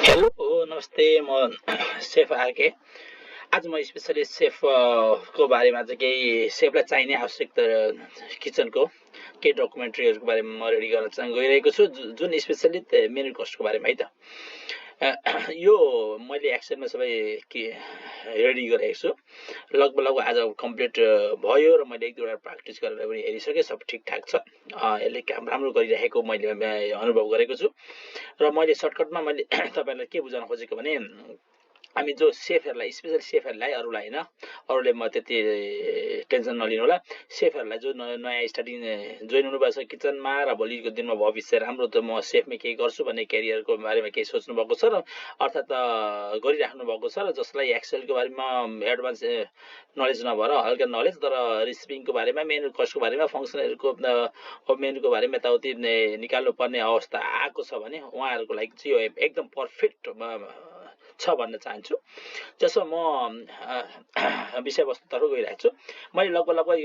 hello नमस्ते म safe RK आज म स्पेसली सेफ को बारेमा चाहिँ केही सेफलाई चाहिने आवश्यक किचनको केही डकुमेन्ट्रीहरूको बारेमा म रेडी गर्न गइरहेको छु जुन स्पेसली मेनु कस्टको बारेमा है त यो मैले एक्सेलमा सबै रेडी गरेको छु लगभग आज कम्प्लिट भयो र मैले एक दुईवटा प्र्याक्टिस गरेर पनि हेरिसकेँ सब ठिकठाक छ यसले काम राम्रो गरिरहेको मैले अनुभव गरेको छु र मैले सर्टकटमा मैले तपाईहरुलाई के बुझाउन खोजेको भने हामी जो सेफहरुलाई स्पेशल सेफहरुलाई अरूलाई हैन अरूले म त्यति टेन्सन नलिनु होला सेफहरुलाई जो नयाँ स्टार्टिङ जोइन हुनुभएको छ किचनमा र भोलिको दिनमा भविष्य राम्रो त म सेफमै केही गर्छु भन्ने क्यारियरको बारेमा केही सोच्नु भएको छ र अर्थात् गरिराख्नु भएको छ र जसलाई एक्सेलको बारेमा एडभान्स नलेज नभएर हल्का नलेज तर रिसिपिङको बारेमा मेनु कस्टको बारेमा फंक्सनहरुको मेनुको बारेमा यताउति निकाल्नु पर्ने अवस्था आएको छ भने उहाँहरुको लागि चाहिँ यो एकदम पर्फेक्ट छ भन्न चाहन्छु जसमा म विषयवस्तुतर्फ गइरहेको छु मैले लगभग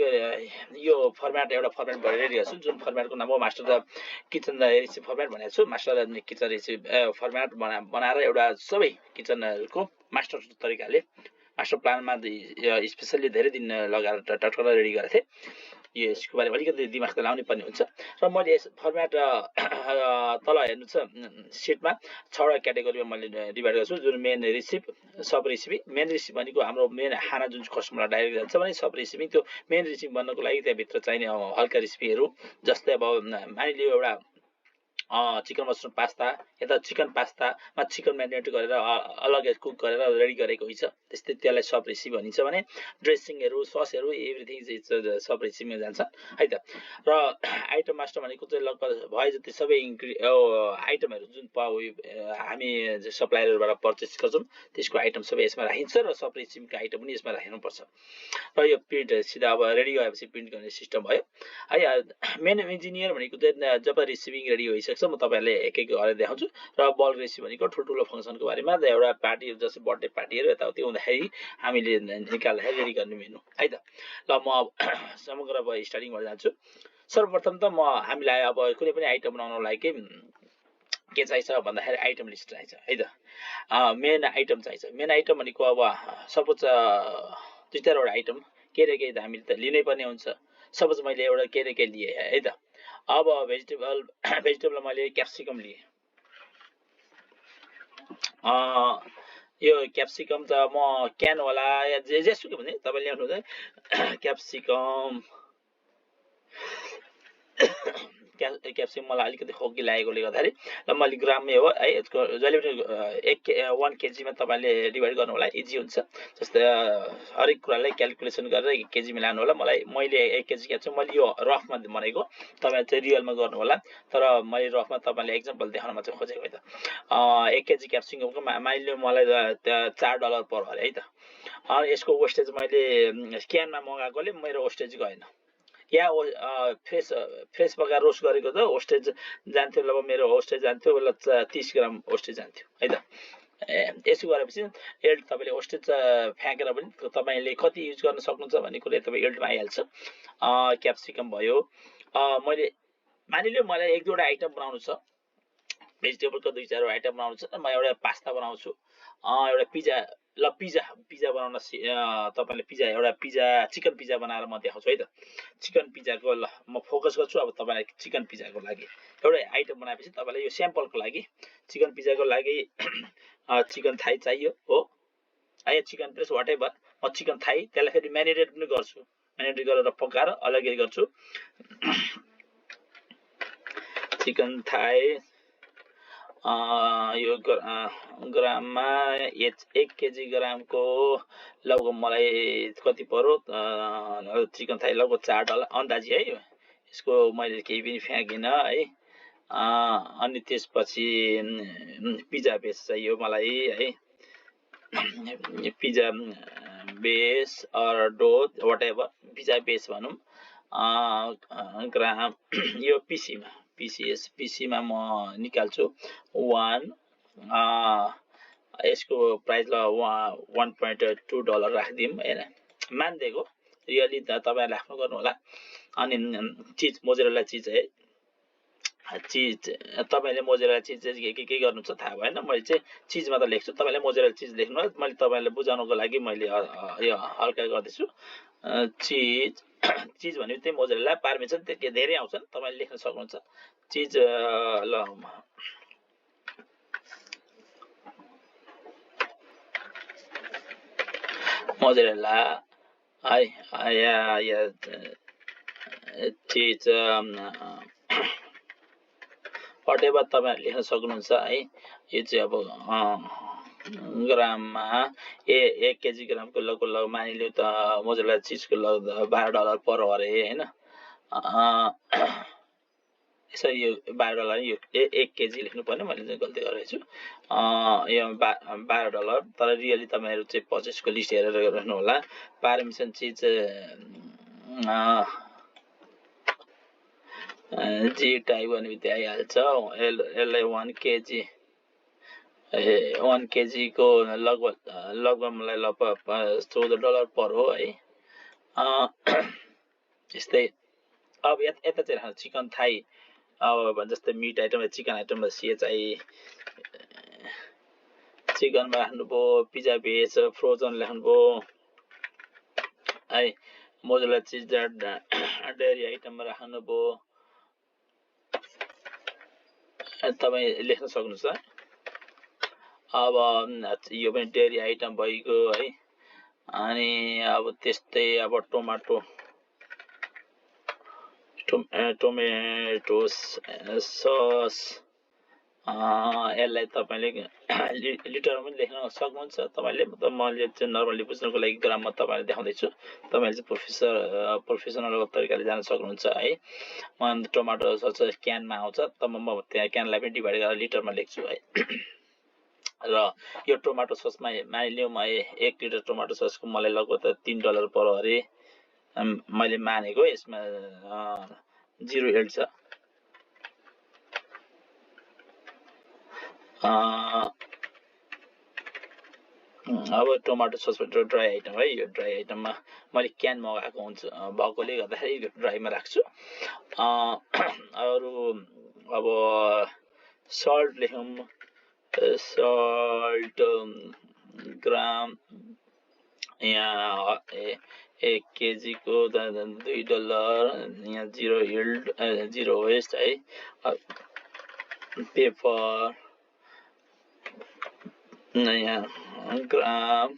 यो फर्मेट एउटा फर्मेट भइरहेको छु जुन फर्मेटको नाम हो master the kitchen recipe format भनेको छु master the kitchen recipe format बनाएर एउटा सबै किचनहरुको मास्टर तरिकाले मास्टर प्लानमा स्पेशली धेरै दिन लगाएर टटक्क रेडी गरेको थिएँ यसको बारेमा अलिकति दिमाग त लाउनै पर्ने हुन्छ र मैले यस फर्मेट तल हेर्नुहुन्छ सिटमा 6वटा क्याटेगोरीमा मैले डिभाइड गरेको छु जुन मेन रेसिपी सब रेसिपी मेन रेसिपी भनेको हाम्रो मेन खाना जुन कस्टमरलाई डाइरेक्ट जान्छ भने सब रेसिपी त्यो मेन रेसिपी बन्नको लागि त्यहाँभित्र चाहिने हल्का रेसिपीहरू जस्तै अब मानिलियो एउटा चिकन मसरुम पास्ता यता चिकन पास्तामा चिकन म्यारिनेट गरेर अलग कुक गरेर रेडी गरेको हुन्छ त्यस्तै त्यसलाई सब रेसिपी भनिन्छ भने ड्रेसिङहरु ससहरु एभ्रीथिङ चाहिँ सब रेसिपीमा जान्छ है त र आइटम मास्टर भनेको चाहिँ लगभग भए जति सबै आइटमहरु जुन हामी सप्लायरबाट पर्चेस गर्छौं त्यसको आइटम सबै यसमा राखिन्छ र सब रेसिपीको आइटम पनि यसमा राख्नु पर्छ र यो प्रिन्ट सिधा अब रेडी भएपछि प्रिन्ट गर्ने सिस्टम भयो है मेनु इन्जिनियर भनेको चाहिँ जब रेसिपी रेडी भइसक्छ म तपाईहरुले एक एक गरेर देखाउँछु र बल्क रेसिपी भनेको ठुलठुलो फंक्सनको बारेमा एउटा पार्टी जस्तै बर्थडे पार्टीहरु यताउति हुँदाखेरि हामीले निकाल्दाखेरि रेडी गर्ने मेनु है त ल म समग्र अब स्टार्टिङ गर्न जान्छु सर्वप्रथम त हामीलाई अब कुनै पनि आइटम बनाउनको लागि के चाहिन्छ भन्दाखेरि आइटम लिस्ट चाहिन्छ है त मेन आइटम चाहिन्छ मेन आइटम भनेको अब सपोज दुई चारवटा आइटम के हामीले त लिनै पर्ने हुन्छ सपोज मैले एउटा के लिए है त अब भेजिटेबल मैले क्याप्सिकम लिए यो क्याप्सिकम त म क्यान होला या जेसुकै भने तपाईले ल्याउनु हुन्छ क्याप्सिकम क्याप्सिकम मलाई अलिकति खोकी लागेकोले गर्दाखेरि र मैले ग्राममै हो है यसको जहिले पनि 1 केजीमा तपाईले डिभाइड गर्नु होला इजी हुन्छ जस्तै हरेक कुरालाई क्याल्कुलेसन गरेर 1 केजी मा लानु होला मैले 1 केजी क्याप्सिकम मैले यो रफमा भनेको तपाईले चाहिँ रियलमा गर्नु होला तर मैले रफमा तपाईलाई एक्जाम्पल देखाउन चाहिँ खोजेको है त 1 केजी क्याप्सिकमको मानिलियो मलाई $4 पर्यो अरे है त अनि यसको वेस्टेज मैले क्यानमा मगाएकोले मेरो वेस्टेज गएन या फ्रेस पकाएर रोस्ट गरेको त वेस्टेज जान्थ्यो ल मेरो वेस्टेज जान्थ्यो ल 30 ग्राम वेस्टेज जान्थ्यो है त यसो गरेपछि एल्ड तपाईले वेस्टेज फ्याकेर पनि तपाईले कति युज गर्न सक्नुहुन्छ भन्ने कुरा तपाई एल्डमा आइहाल्छ क्याप्सिकम भयो मैले मानिलियो मलाई एक दुईवटा आइटम बनाउनु छ भेजिटेबलको दुई चारवटा आइटम बनाउनु छ म एउटा पास्ता बनाउँछु एउटा पिज्जा बनाउन तपाईले पिज्जा चिकन पिज्जा बनाएर म देखाउँछु है त चिकन पिज्जाको ल म फोकस गर्छु अब तपाईलाई चिकन पिज्जाको लागि एउटा आइटम बनाएपछि तपाईलाई यो स्याम्पलको लागि चिकन पिज्जाको लागि चिकन थाई चाहियो हो है चिकन प्रेस व्हाटएभर म चिकन थाई त्यसलाई फेरि म्यारिनेट पनि गर्छु म्यारिनेट गरेर पकाएर अलग्गै गर्छु चिकन थाई यो ग्राममा 1 केजी ग्रामको लगभग मलाई कति पर्यो चिकन थाई लगभग $4 अन्दाजी है यसको मैले केही पनि फ्याकिन है अनि त्यसपछि पिज्जा बेस चाहियो मलाई है pizza base or dough whatever pizza base भनौं ग्राम यो पीसीमा म निकाल्छु 1 यसको प्राइस ल $1.2 राख्दिम हैन मान्देको रियली त तपाईहरुले आफ्नो गर्नु होला अनि चीज मोजरेला चीज है चिज तपाईले मोजेरेला चिज के गर्नुहुन्छ थाहा भएन मैले चाहिँ चिज मात्र लेख्छु तपाईले मोजेरेला चिज लेख्नुहोस् मैले तपाईलाई बुझाउनको लागि मैले यो हल्का गर्दैछु चिज चिज भनेको त्यही मोजेरेला पार्मेसन त्यो धेरै आउँछन् तपाईले लेख्न सक्नुहुन्छ चिज ल मोजेरेला या चिज whatever तपाईहरुले लेख्न सक्नुहुन्छ है यो चाहिँ अब ग्राममा 1 केजी ग्रामको लगभग मानिलियो त मोजेरेला चिजको लगभग $12 पर हो अरे हैन यसरी यो $12 यो 1 केजी लेख्नु पर्ने मैले चाहिँ गल्ती गरेछु यो $12 तर रियली तपाईहरु चाहिँ पर्चेसको लिस्ट हेरेर गर्नु होला पार्मेसन चिज जी टाइप गर्ने बित्तिकै आइहाल्छ यसलाई 1 केजी 1 केजी को लगभग मलाई $14 पर हो है यस्तै अब यता चाहिँ राख्नु चिकन थाई अब जस्तै meat item chicken item CHI chicken राख्नुभयो पिज्जा बेस फ्रोजन राख्नुभयो है मोजेरेला चिज डेयरी आइटम राख्नुभयो तपाई लेख्न सक्नुहुन्छ अब यो पनि डेयरी आइटम भइगयो है अनि अब त्यस्तै अब टोमेटो सस यसलाई तपाईले लिटरमा पनि लेख्न सक्नुहुन्छ तपाईले मैले चाहिँ नर्मली बुझ्नको लागि ग्राममा तपाईलाई देखाउँदै छु तपाईले चाहिँ प्रोफेसनल तरिकाले जान सक्नुहुन्छ है म टोमेटो सस क्यानमा आउँछ तब म त्यहाँ क्यानलाई पनि डिभाइड गरेर लिटरमा लेख्छु है र यो टोमेटो ससमा मानिलियो म 1 लिटर टोमेटो ससको मलाई लगभग $3 पर्यो अरे मैले मानेको यसमा 0 हेल्ड छ अब टोमेटो सस ड्राई आइटम है यो ड्राई आइटममा मैले क्यान मगाएको हुन्छ भएकोले गर्दाखेरि यो ड्राईमा राख्छु अरु अब सल्ट लेखौं सल्ट ग्राम यहाँ 1 केजी को $2 यहाँ 0 हिल्ड 0 वेस्ट है पेपर यहाँ ग्राम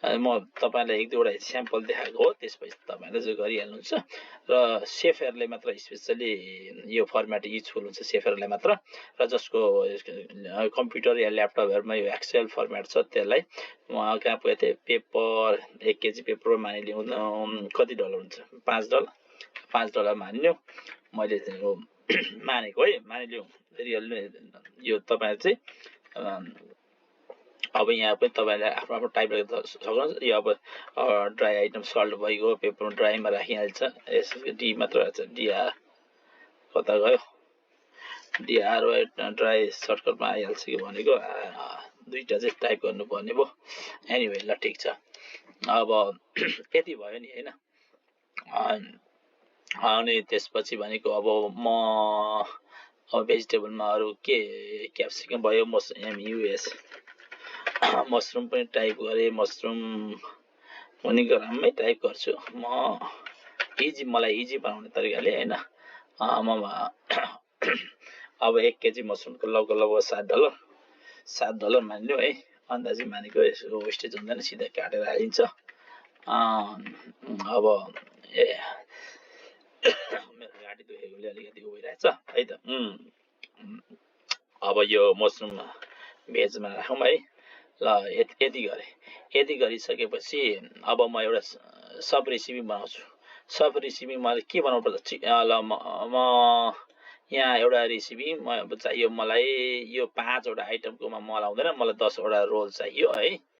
म तपाईलाई एक दुईवटा स्याम्पल देखाएको हो त्यसपछि तपाईले चाहिँ गरिहाल्नुहुन्छ र सेफरले मात्र स्पेशली यो फर्मेट युजफुल हुन्छ सेफरले मात्र र जसको कम्प्युटर या ल्यापटपहरुमा यो एक्सेल फर्मेट छ त्यसलाई म कहाँ पुगेको थिएँ पेपर 1 केजी पेपर मानिलियो कति डलर हुन्छ $5 मानिलियो मैले मानेको है मानिलियो रियल यो तपाईहरु चाहिँ अब यहाँ पनि तपाईले आफ्नो टाइप गर्न सक्नुहुन्छ यो अब ड्राई आइटम सल्ट भइगयो पेपरमा ड्राईमा राखिहाल्छ यसको डी मात्र छ डीआर कता गयो डीआर ड्राई सर्टकटमा आइहाल्छ कि भनेको दुईटा चाहिँ टाइप गर्नुपर्ने भयो एनीवे ल ठीक छ अब यति भयो नि हैन अनि त्यसपछि भनेको अब म भेजिटेबलमा अरु के क्याप्सिकम भयो MUS मशरुम पनि टाइप गरे मशरुम पनि ग्राममै टाइप गर्छु म मलाई इजी बनाउने तरिकाले हैन अब 1 केजी मशरुमको लगभग $7 मान्यो है अन्दाजी मानेको यसको वेस्टेज हुँदैन सिधै काटेर हालिन्छ अब मेरो घाँटी दुखेकोले अलिकति उभिरहेछ है त अब यो मशरुम भेजमा राखौं है ल यति गरिसकेपछि अब म एउटा सब रेसिपी बनाउँछु सब रेसिपी मैले के बनाउनु पर्छ ल म यहाँ एउटा रेसिपी चाहियो मलाई यो 5 वटा आइटमकोमा मलाई आउँदैन मलाई 10 वटा रोल चाहियो है